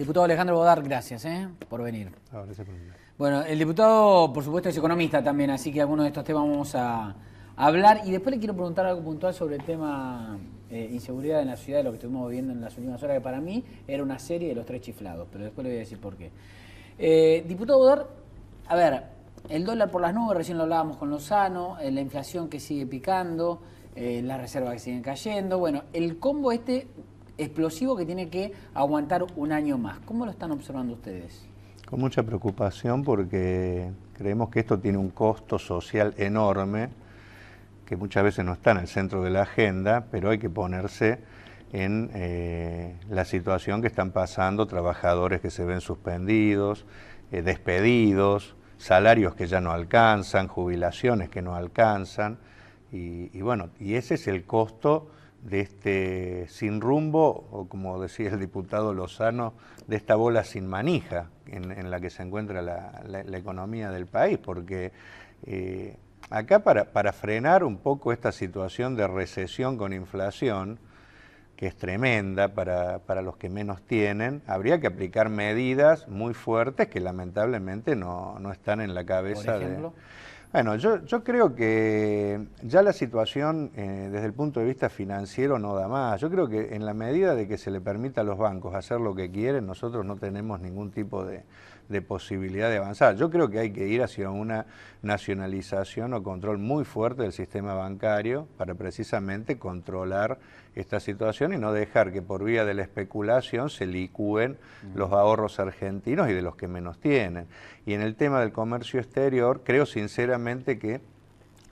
Diputado Alejandro Bodar, gracias por venir. Gracias por venir. Bueno, el diputado, por supuesto, es economista también, así que algunos de estos temas vamos a hablar. Y después le quiero preguntar algo puntual sobre el tema inseguridad en la ciudad, de lo que estuvimos viendo en las últimas horas, que para mí era una serie de los tres chiflados, pero después le voy a decir por qué. Diputado Bodar, a ver, el dólar por las nubes, recién lo hablábamos con Lozano, la inflación que sigue picando, las reservas que siguen cayendo, bueno, el combo explosivo que tiene que aguantar un año más. ¿Cómo lo están observando ustedes? Con mucha preocupación porque creemos que esto tiene un costo social enorme que muchas veces no está en el centro de la agenda, pero hay que ponerse en la situación que están pasando trabajadores que se ven suspendidos, despedidos, salarios que ya no alcanzan, jubilaciones que no alcanzan, y bueno, y ese es el costo de este sin rumbo, o como decía el diputado Lozano, de esta bola sin manija en la que se encuentra la economía del país, porque acá para frenar un poco esta situación de recesión con inflación, que es tremenda para los que menos tienen, habría que aplicar medidas muy fuertes que lamentablemente no están en la cabeza. ¿Por ejemplo? Bueno, yo creo que ya la situación desde el punto de vista financiero no da más. Yo creo que en la medida de que se le permita a los bancos hacer lo que quieren, nosotros no tenemos ningún tipo de posibilidad de avanzar. Yo creo que hay que ir hacia una nacionalización o control muy fuerte del sistema bancario para precisamente controlar esta situación y no dejar que por vía de la especulación se licúen los ahorros argentinos y de los que menos tienen. Y en el tema del comercio exterior, creo sinceramente que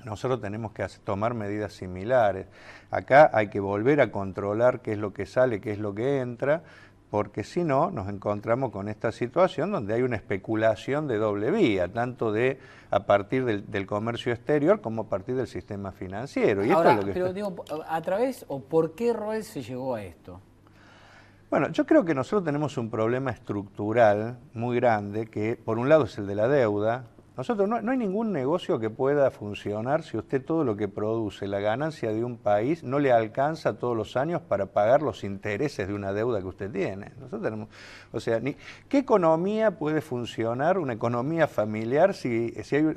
nosotros tenemos que tomar medidas similares. Acá hay que volver a controlar qué es lo que sale, qué es lo que entra, porque si no, nos encontramos con esta situación donde hay una especulación de doble vía, tanto a partir del comercio exterior como a partir del sistema financiero. Y ahora, esto es lo que pero digo, ¿a través o por qué rol se llegó a esto? Bueno, yo creo que nosotros tenemos un problema estructural muy grande, que por un lado es el de la deuda. Nosotros no hay ningún negocio que pueda funcionar si usted todo lo que produce, la ganancia de un país, no le alcanza todos los años para pagar los intereses de una deuda que usted tiene. Nosotros tenemos, o sea, ¿qué economía puede funcionar, una economía familiar, si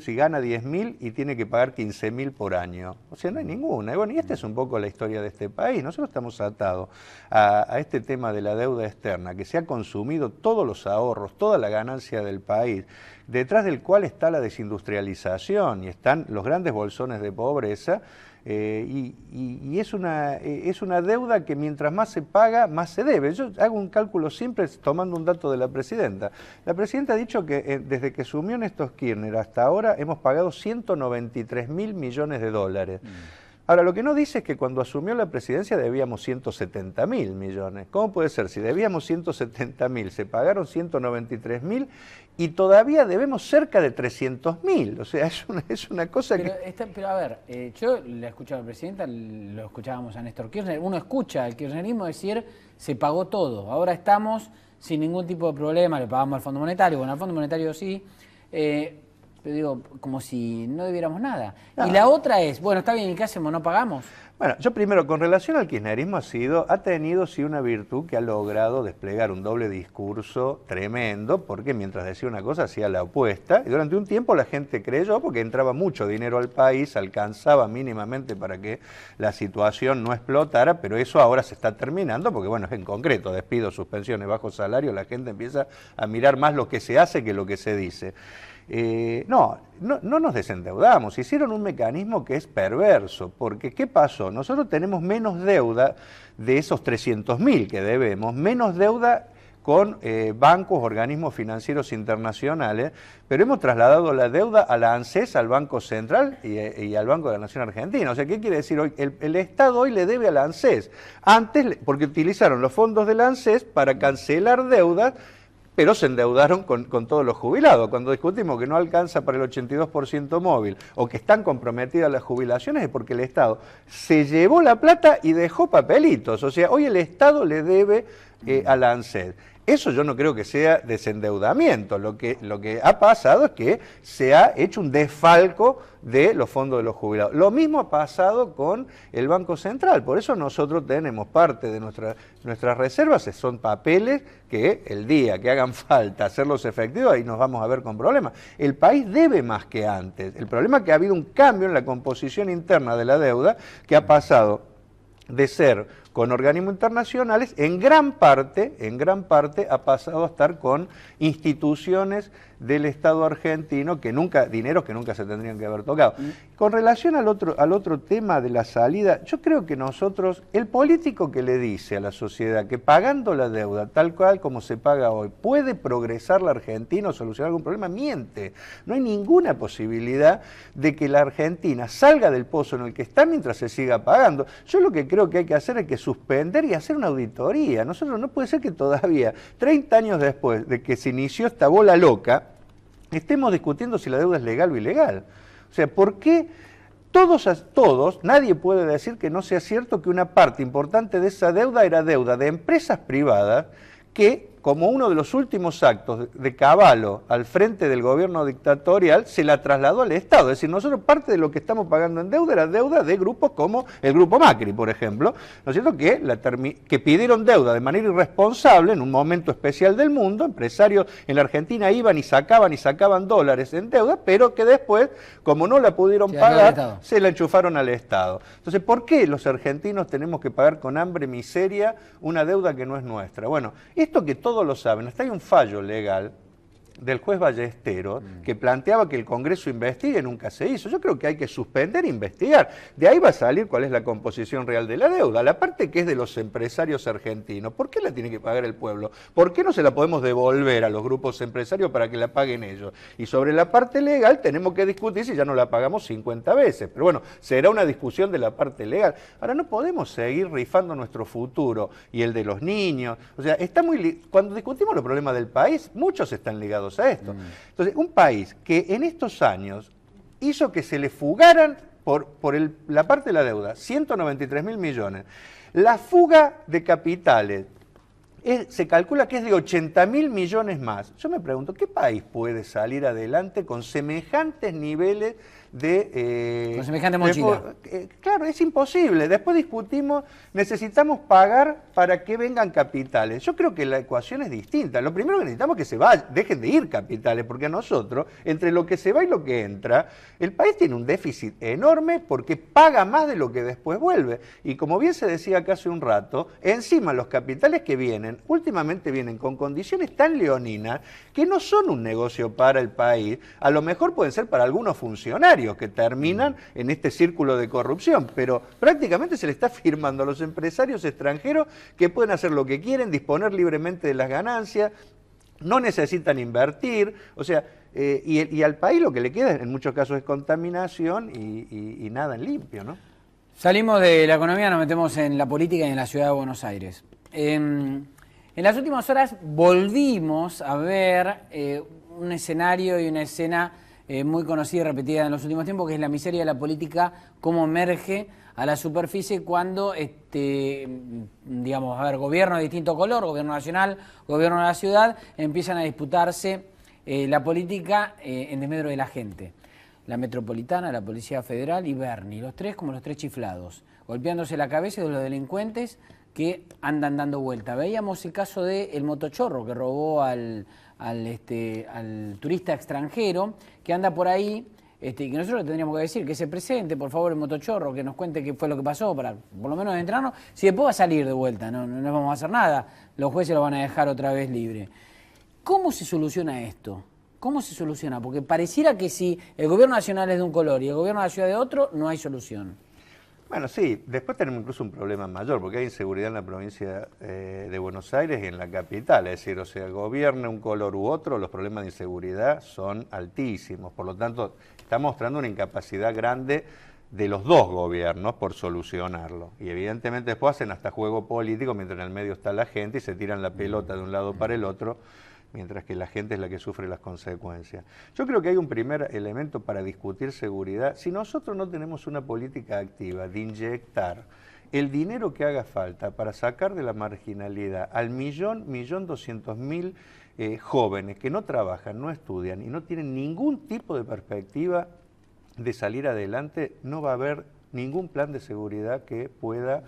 gana 10.000 y tiene que pagar 15.000 por año? O sea, no hay ninguna. Y bueno, y esta es un poco la historia de este país. Nosotros estamos atados a este tema de la deuda externa, que se ha consumido todos los ahorros, toda la ganancia del país, detrás del cual está la desindustrialización y están los grandes bolsones de pobreza, y es una deuda que mientras más se paga, más se debe. Yo hago un cálculo siempre tomando un dato de la presidenta. La presidenta ha dicho que desde que asumió Néstor Kirchner hasta ahora hemos pagado 193.000 millones de dólares. Ahora, lo que no dice es que cuando asumió la presidencia debíamos 170.000 millones. ¿Cómo puede ser? Si debíamos 170.000, se pagaron 193.000 y todavía debemos cerca de 300.000. O sea, es una cosa Pero a ver, yo la escuchaba a la presidenta, lo escuchábamos a Néstor Kirchner. Uno escucha al kirchnerismo decir, se pagó todo. Ahora estamos sin ningún tipo de problema, le pagamos al Fondo Monetario. Bueno, al Fondo Monetario sí. Pero digo, como si no debiéramos nada. No. Y la otra es, bueno, está bien, ¿y qué hacemos? ¿No pagamos? Bueno, yo primero, con relación al kirchnerismo, ha tenido sí una virtud que ha logrado desplegar un doble discurso tremendo, porque mientras decía una cosa hacía la opuesta, y durante un tiempo la gente creyó, porque entraba mucho dinero al país, alcanzaba mínimamente para que la situación no explotara, pero eso ahora se está terminando, porque bueno, en concreto, despidos, suspensiones, bajos salarios, la gente empieza a mirar más lo que se hace que lo que se dice. No nos desendeudamos, hicieron un mecanismo que es perverso, porque ¿qué pasó? Nosotros tenemos menos deuda de esos 300.000 que debemos, menos deuda con bancos, organismos financieros internacionales, pero hemos trasladado la deuda a la ANSES, al Banco Central y al Banco de la Nación Argentina. O sea, ¿qué quiere decir hoy? El Estado hoy le debe a la ANSES, antes porque utilizaron los fondos de la ANSES para cancelar deudas, pero se endeudaron con todos los jubilados. Cuando discutimos que no alcanza para el 82% móvil o que están comprometidas las jubilaciones es porque el Estado se llevó la plata y dejó papelitos. O sea, hoy el Estado le debe a la ANSES. Eso yo no creo que sea desendeudamiento. Lo que ha pasado es que se ha hecho un desfalco de los fondos de los jubilados. Lo mismo ha pasado con el Banco Central. Por eso nosotros tenemos parte de nuestras reservas, son papeles que el día que hagan falta hacerlos efectivos, ahí nos vamos a ver con problemas. El país debe más que antes. El problema es que ha habido un cambio en la composición interna de la deuda que ha pasado de ser con organismos internacionales, en gran parte ha pasado a estar con instituciones del Estado argentino dineros que nunca se tendrían que haber tocado. Con relación al otro tema de la salida, yo creo que nosotros, el político que le dice a la sociedad que pagando la deuda tal cual como se paga hoy, puede progresar la Argentina o solucionar algún problema, miente. No hay ninguna posibilidad de que la Argentina salga del pozo en el que está mientras se siga pagando. Yo lo que creo que hay que hacer es que suspender y hacer una auditoría. Nosotros no puede ser que todavía, 30 años después de que se inició esta bola loca, estemos discutiendo si la deuda es legal o ilegal. O sea, ¿por qué todos, nadie puede decir que no sea cierto que una parte importante de esa deuda era deuda de empresas privadas que, como uno de los últimos actos de Cavallo al frente del gobierno dictatorial, se la trasladó al Estado? Es decir, nosotros parte de lo que estamos pagando en deuda era deuda de grupos como el Grupo Macri, por ejemplo, ¿no es cierto?, que pidieron deuda de manera irresponsable en un momento especial del mundo. Empresarios en la Argentina iban y sacaban dólares en deuda, pero que después, como no la pudieron pagar, se la enchufaron al Estado. Entonces, ¿por qué los argentinos tenemos que pagar con hambre, miseria, una deuda que no es nuestra? Bueno, esto que todos lo saben, hasta hay un fallo legal del juez Ballesteros que planteaba que el Congreso investigue, y nunca se hizo. Yo creo que hay que suspender e investigar. De ahí va a salir cuál es la composición real de la deuda. La parte que es de los empresarios argentinos, ¿por qué la tiene que pagar el pueblo? ¿Por qué no se la podemos devolver a los grupos empresarios para que la paguen ellos? Y sobre la parte legal tenemos que discutir si ya no la pagamos 50 veces. Pero bueno, será una discusión de la parte legal. Ahora, no podemos seguir rifando nuestro futuro y el de los niños. O sea, cuando discutimos los problemas del país, muchos están ligados a esto. Entonces, un país que en estos años hizo que se le fugaran por la parte de la deuda 193.000 millones, la fuga de capitales se calcula que es de 80.000 millones más. Yo me pregunto, ¿qué país puede salir adelante con semejantes niveles con semejante mochila? Claro, es imposible. Después discutimos, necesitamos pagar para que vengan capitales. Yo creo que la ecuación es distinta. Lo primero que necesitamos es que dejen de ir capitales, porque a nosotros, entre lo que se va y lo que entra, el país tiene un déficit enorme porque paga más de lo que después vuelve. Y como bien se decía acá hace un rato, encima los capitales que vienen, últimamente vienen con condiciones tan leoninas que no son un negocio para el país. A lo mejor pueden ser para algunos funcionarios que terminan en este círculo de corrupción, pero prácticamente se le está firmando a los empresarios extranjeros que pueden hacer lo que quieren, disponer libremente de las ganancias, no necesitan invertir, o sea, y al país lo que le queda en muchos casos es contaminación y nada en limpio, ¿no? Salimos de la economía, nos metemos en la política y en la ciudad de Buenos Aires. En las últimas horas volvimos a ver un escenario y una escena muy conocida y repetida en los últimos tiempos, que es la miseria de la política, cómo emerge a la superficie cuando, digamos, a ver, gobiernos de distinto color, gobierno nacional, gobierno de la ciudad, empiezan a disputarse la política en desmedro de la gente. La Metropolitana, la Policía Federal y Bernie, los tres como los tres chiflados, golpeándose la cabeza de los delincuentes que andan dando vuelta. Veíamos el caso del motochorro que robó al turista extranjero que anda por ahí, que nosotros le tendríamos que decir que se presente, por favor, el motochorro, que nos cuente qué fue lo que pasó, para por lo menos entrarnos, si después va a salir de vuelta, no vamos a hacer nada, los jueces lo van a dejar otra vez libre. ¿Cómo se soluciona esto? ¿Cómo se soluciona? Porque pareciera que si el gobierno nacional es de un color y el gobierno de la ciudad de otro, no hay solución. Bueno, sí, después tenemos incluso un problema mayor, porque hay inseguridad en la provincia de Buenos Aires y en la capital, es decir, o sea, gobierne un color u otro, los problemas de inseguridad son altísimos, por lo tanto, está mostrando una incapacidad grande de los dos gobiernos por solucionarlo, y evidentemente después hacen hasta juego político, mientras en el medio está la gente y se tiran la pelota de un lado para el otro, mientras que la gente es la que sufre las consecuencias. Yo creo que hay un primer elemento para discutir seguridad. Si nosotros no tenemos una política activa de inyectar el dinero que haga falta para sacar de la marginalidad al 1.200.000 jóvenes que no trabajan, no estudian y no tienen ningún tipo de perspectiva de salir adelante, no va a haber ningún plan de seguridad que pueda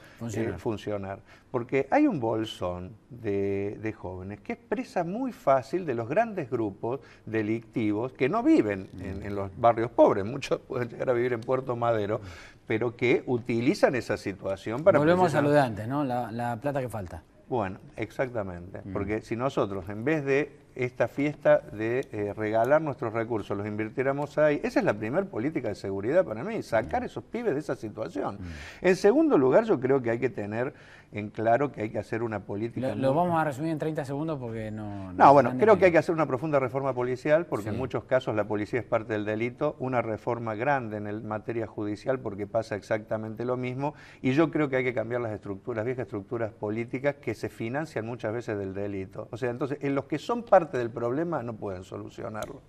funcionar. Porque hay un bolsón de jóvenes que es presa muy fácil de los grandes grupos delictivos que no viven en los barrios pobres, muchos pueden llegar a vivir en Puerto Madero, pero que utilizan esa situación para... Volvemos a lo de antes, ¿no? La plata que falta. Bueno, exactamente, porque si nosotros en vez de esta fiesta de regalar nuestros recursos los invirtiéramos ahí, esa es la primera política de seguridad para mí, sacar esos pibes de esa situación. En segundo lugar, yo creo que hay que tener en claro que hay que hacer una política... Lo vamos a resumir en 30 segundos porque No, bueno, creo que hay que hacer una profunda reforma policial porque en muchos casos la policía es parte del delito, una reforma grande en materia judicial porque pasa exactamente lo mismo, y yo creo que hay que cambiar las estructuras, viejas estructuras políticas que se financian muchas veces del delito. O sea, entonces, en los que son parte del problema no pueden solucionarlo.